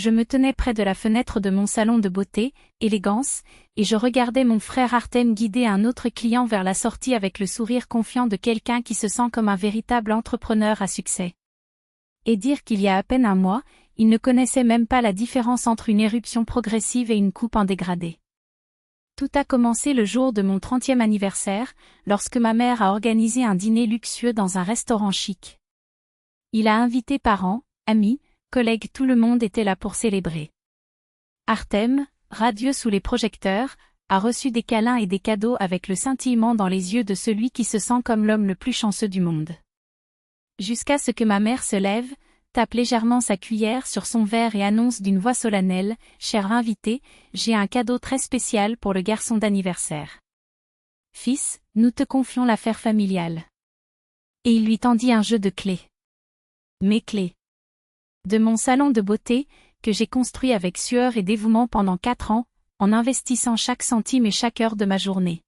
je me tenais près de la fenêtre de mon salon de beauté, élégance, et je regardais mon frère Artem guider un autre client vers la sortie avec le sourire confiant de quelqu'un qui se sent comme un véritable entrepreneur à succès. Et dire qu'il y a à peine un mois, il ne connaissait même pas la différence entre une éruption progressive et une coupe en dégradé. Tout a commencé le jour de mon 30e anniversaire, lorsque ma mère a organisé un dîner luxueux dans un restaurant chic. Il a invité parents, amis, collègues, tout le monde était là pour célébrer. Artem, radieux sous les projecteurs, a reçu des câlins et des cadeaux avec le scintillement dans les yeux de celui qui se sent comme l'homme le plus chanceux du monde. Jusqu'à ce que ma mère se lève, tape légèrement sa cuillère sur son verre et annonce d'une voix solennelle, « Cher invité, j'ai un cadeau très spécial pour le garçon d'anniversaire. Fils, nous te confions l'affaire familiale. » Et il lui tendit un jeu de clés. Mes clés. De mon salon de beauté, que j'ai construit avec sueur et dévouement pendant 4 ans, en investissant chaque centime et chaque heure de ma journée.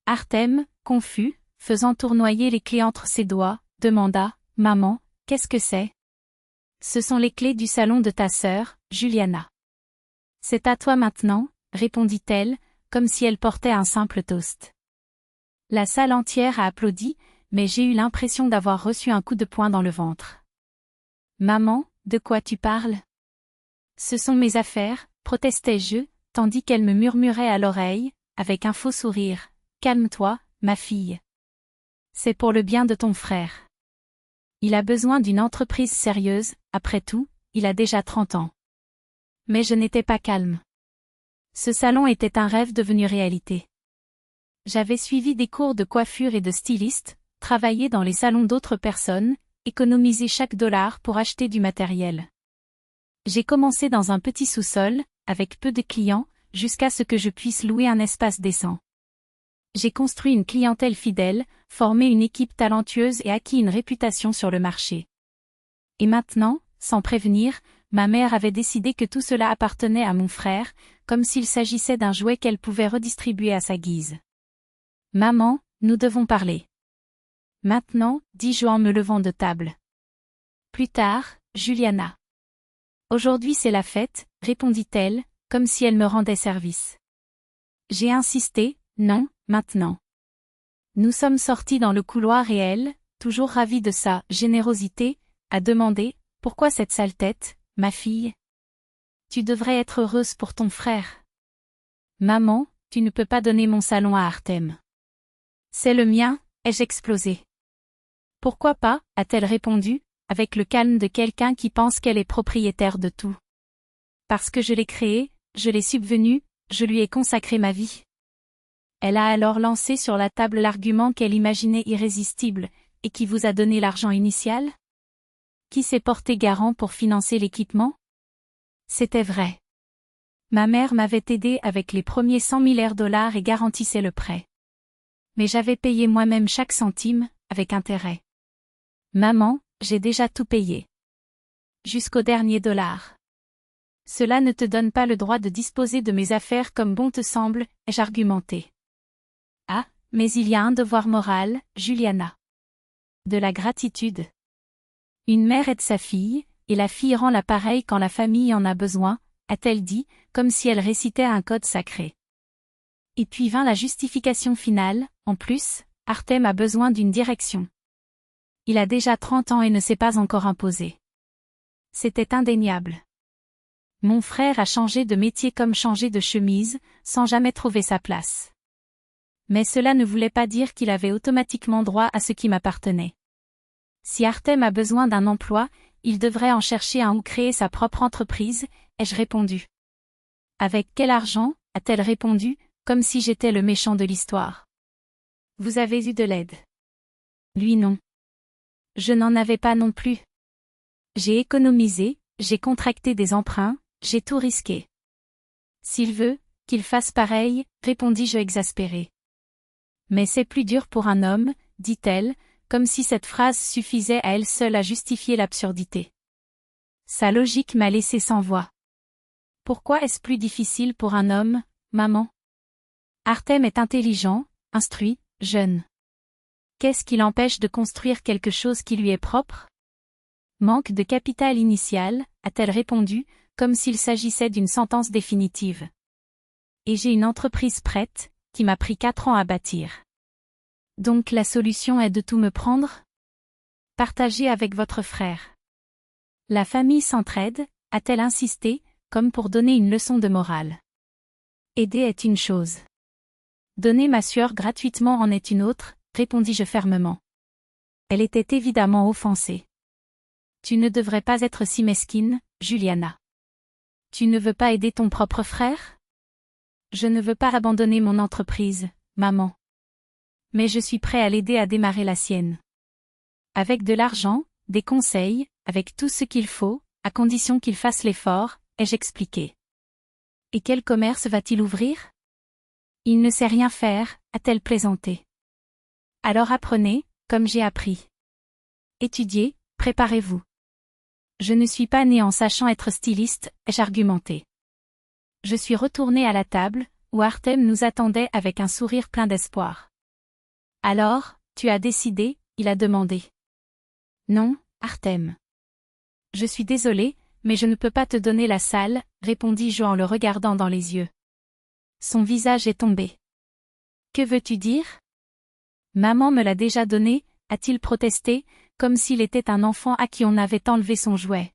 Artem, confus, faisant tournoyer les clés entre ses doigts, demanda, « Maman, qu'est-ce que c'est ?»« Ce sont les clés du salon de ta sœur, Juliana. »« C'est à toi maintenant, » répondit-elle, comme si elle portait un simple toast. La salle entière a applaudi, mais j'ai eu l'impression d'avoir reçu un coup de poing dans le ventre. « Maman, de quoi tu parles ? » « Ce sont mes affaires, » protestais-je, tandis qu'elle me murmurait à l'oreille, avec un faux sourire, « Calme-toi, ma fille. C'est pour le bien de ton frère. Il a besoin d'une entreprise sérieuse, après tout, il a déjà 30 ans. » Mais je n'étais pas calme. Ce salon était un rêve devenu réalité. J'avais suivi des cours de coiffure et de styliste, travaillé dans les salons d'autres personnes, économisé chaque dollar pour acheter du matériel. J'ai commencé dans un petit sous-sol, avec peu de clients, jusqu'à ce que je puisse louer un espace décent. J'ai construit une clientèle fidèle, formé une équipe talentueuse et acquis une réputation sur le marché. Et maintenant, sans prévenir, ma mère avait décidé que tout cela appartenait à mon frère, comme s'il s'agissait d'un jouet qu'elle pouvait redistribuer à sa guise. « Maman, nous devons parler. »« Maintenant, » dis-je en me levant de table. « Plus tard, Juliana. »« Aujourd'hui c'est la fête, » répondit-elle, comme si elle me rendait service. J'ai insisté, « Non, maintenant. » Nous sommes sortis dans le couloir et elle, toujours ravie de sa générosité, a demandé, « Pourquoi cette sale tête, ma fille ? Tu devrais être heureuse pour ton frère. »« Maman, tu ne peux pas donner mon salon à Artem. »« C'est le mien, » ai-je explosé. « Pourquoi pas ?» a-t-elle répondu, avec le calme de quelqu'un qui pense qu'elle est propriétaire de tout. « Parce que je l'ai créé, je l'ai subvenu, je lui ai consacré ma vie. » Elle a alors lancé sur la table l'argument qu'elle imaginait irrésistible, « Et qui vous a donné l'argent initial ? Qui s'est porté garant pour financer l'équipement ? » C'était vrai. Ma mère m'avait aidé avec les premiers 100 000 $ et garantissait le prêt. Mais j'avais payé moi-même chaque centime, avec intérêt. Maman, j'ai déjà tout payé. Jusqu'au dernier dollar. Cela ne te donne pas le droit de disposer de mes affaires comme bon te semble, ai-je argumenté. Ah, mais il y a un devoir moral, Juliana. De la gratitude. Une mère aide sa fille, et la fille rend l'appareil quand la famille en a besoin, a-t-elle dit, comme si elle récitait un code sacré. Et puis vint la justification finale, en plus, Artem a besoin d'une direction. Il a déjà 30 ans et ne s'est pas encore imposé. C'était indéniable. Mon frère a changé de métier comme changé de chemise, sans jamais trouver sa place. Mais cela ne voulait pas dire qu'il avait automatiquement droit à ce qui m'appartenait. Si Artem a besoin d'un emploi, il devrait en chercher un ou créer sa propre entreprise, ai-je répondu. Avec quel argent, a-t-elle répondu, comme si j'étais le méchant de l'histoire. Vous avez eu de l'aide. Lui non. Je n'en avais pas non plus. J'ai économisé, j'ai contracté des emprunts, j'ai tout risqué. S'il veut, qu'il fasse pareil, répondis-je exaspéré. Mais c'est plus dur pour un homme, dit-elle, comme si cette phrase suffisait à elle seule à justifier l'absurdité. Sa logique m'a laissé sans voix. Pourquoi est-ce plus difficile pour un homme, maman ? Artem est intelligent, instruit, jeune. Qu'est-ce qui l'empêche de construire quelque chose qui lui est propre ? Manque de capital initial, a-t-elle répondu, comme s'il s'agissait d'une sentence définitive. Et j'ai une entreprise prête, qui m'a pris 4 ans à bâtir. Donc la solution est de tout me prendre? Partagez avec votre frère. La famille s'entraide, a-t-elle insisté, comme pour donner une leçon de morale. Aider est une chose. Donner ma sueur gratuitement en est une autre, répondis-je fermement. Elle était évidemment offensée. Tu ne devrais pas être si mesquine, Juliana. Tu ne veux pas aider ton propre frère? Je ne veux pas abandonner mon entreprise, maman. Mais je suis prêt à l'aider à démarrer la sienne. Avec de l'argent, des conseils, avec tout ce qu'il faut, à condition qu'il fasse l'effort, ai-je expliqué. Et quel commerce va-t-il ouvrir? Il ne sait rien faire, a-t-elle plaisanté. Alors apprenez, comme j'ai appris. Étudiez, préparez-vous. Je ne suis pas née en sachant être styliste, ai-je argumenté. Je suis retournée à la table, où Artem nous attendait avec un sourire plein d'espoir. Alors, tu as décidé, il a demandé. Non, Artem. Je suis désolée, mais je ne peux pas te donner la salle, répondis-je en le regardant dans les yeux. Son visage est tombé. Que veux-tu dire? Maman me l'a déjà donné, a-t-il protesté, comme s'il était un enfant à qui on avait enlevé son jouet.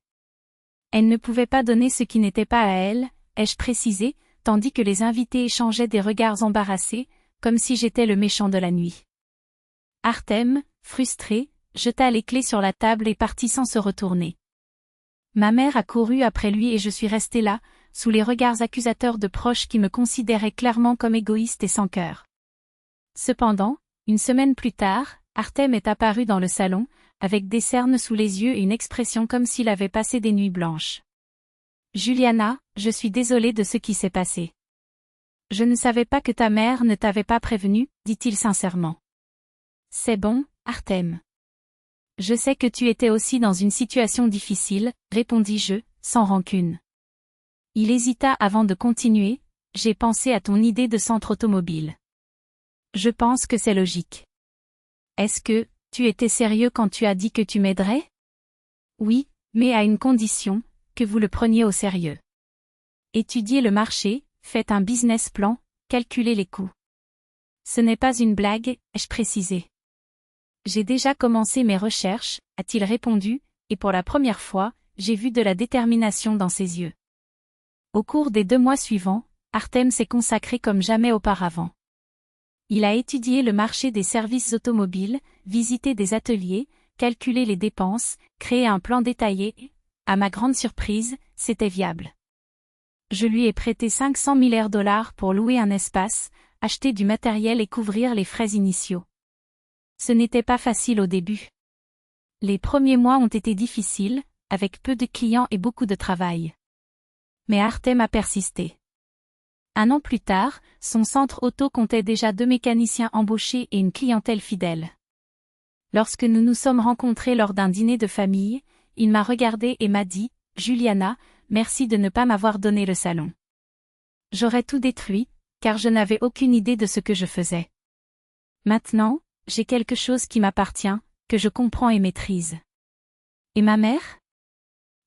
Elle ne pouvait pas donner ce qui n'était pas à elle, ai-je précisé, tandis que les invités échangeaient des regards embarrassés, comme si j'étais le méchant de la nuit. Artem, frustré, jeta les clés sur la table et partit sans se retourner. Ma mère a couru après lui et je suis restée là, sous les regards accusateurs de proches qui me considéraient clairement comme égoïste et sans cœur. Cependant, une semaine plus tard, Artem est apparu dans le salon, avec des cernes sous les yeux et une expression comme s'il avait passé des nuits blanches. Juliana, je suis désolée de ce qui s'est passé. Je ne savais pas que ta mère ne t'avait pas prévenue, dit-il sincèrement. C'est bon, Artem. Je sais que tu étais aussi dans une situation difficile, répondis-je, sans rancune. Il hésita avant de continuer, j'ai pensé à ton idée de centre automobile. Je pense que c'est logique. Est-ce que, tu étais sérieux quand tu as dit que tu m'aiderais? Oui, mais à une condition, que vous le preniez au sérieux. Étudiez le marché, faites un business plan, calculez les coûts. Ce n'est pas une blague, ai-je précisé. J'ai déjà commencé mes recherches, a-t-il répondu, et pour la première fois, j'ai vu de la détermination dans ses yeux. Au cours des 2 mois suivants, Artem s'est consacré comme jamais auparavant. Il a étudié le marché des services automobiles, visité des ateliers, calculé les dépenses, créé un plan détaillé et, à ma grande surprise, c'était viable. Je lui ai prêté 500 000 $ pour louer un espace, acheter du matériel et couvrir les frais initiaux. Ce n'était pas facile au début. Les premiers mois ont été difficiles, avec peu de clients et beaucoup de travail. Mais Artem a persisté. 1 an plus tard, son centre auto comptait déjà 2 mécaniciens embauchés et une clientèle fidèle. Lorsque nous nous sommes rencontrés lors d'un dîner de famille, il m'a regardé et m'a dit, « Juliana, merci de ne pas m'avoir donné le salon. J'aurais tout détruit, car je n'avais aucune idée de ce que je faisais. Maintenant, j'ai quelque chose qui m'appartient, que je comprends et maîtrise. » Et ma mère?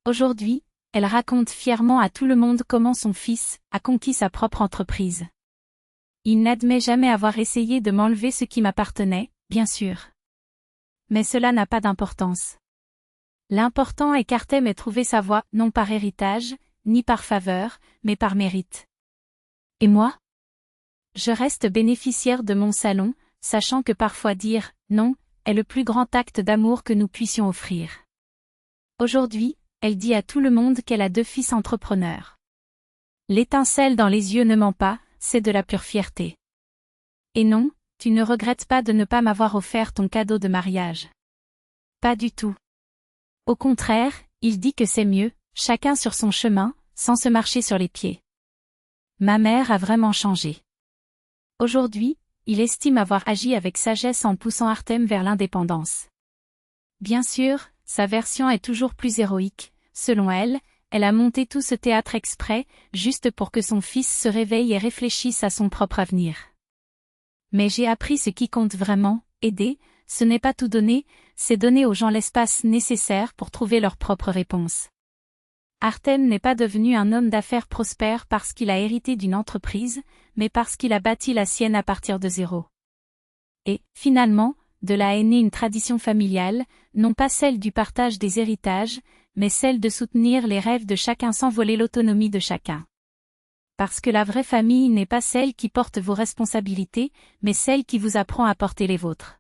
Aujourd'hui, elle raconte fièrement à tout le monde comment son fils a conquis sa propre entreprise. Il n'admet jamais avoir essayé de m'enlever ce qui m'appartenait, bien sûr. Mais cela n'a pas d'importance. L'important est qu'Artem ait trouvé sa voie, non par héritage, ni par faveur, mais par mérite. Et moi? Je reste bénéficiaire de mon salon, sachant que parfois dire « non » est le plus grand acte d'amour que nous puissions offrir. Aujourd'hui, elle dit à tout le monde qu'elle a 2 fils entrepreneurs. L'étincelle dans les yeux ne ment pas, c'est de la pure fierté. Et non, tu ne regrettes pas de ne pas m'avoir offert ton cadeau de mariage. Pas du tout. Au contraire, il dit que c'est mieux, chacun sur son chemin, sans se marcher sur les pieds. Ma mère a vraiment changé. Aujourd'hui, il estime avoir agi avec sagesse en poussant Artem vers l'indépendance. Bien sûr, sa version est toujours plus héroïque. Selon elle, elle a monté tout ce théâtre exprès, juste pour que son fils se réveille et réfléchisse à son propre avenir. Mais j'ai appris ce qui compte vraiment, aider, ce n'est pas tout donner, c'est donner aux gens l'espace nécessaire pour trouver leur propre réponse. Artem n'est pas devenu un homme d'affaires prospère parce qu'il a hérité d'une entreprise, mais parce qu'il a bâti la sienne à partir de zéro. Et, finalement, de là est née une tradition familiale, non pas celle du partage des héritages, mais celle de soutenir les rêves de chacun sans voler l'autonomie de chacun. Parce que la vraie famille n'est pas celle qui porte vos responsabilités, mais celle qui vous apprend à porter les vôtres.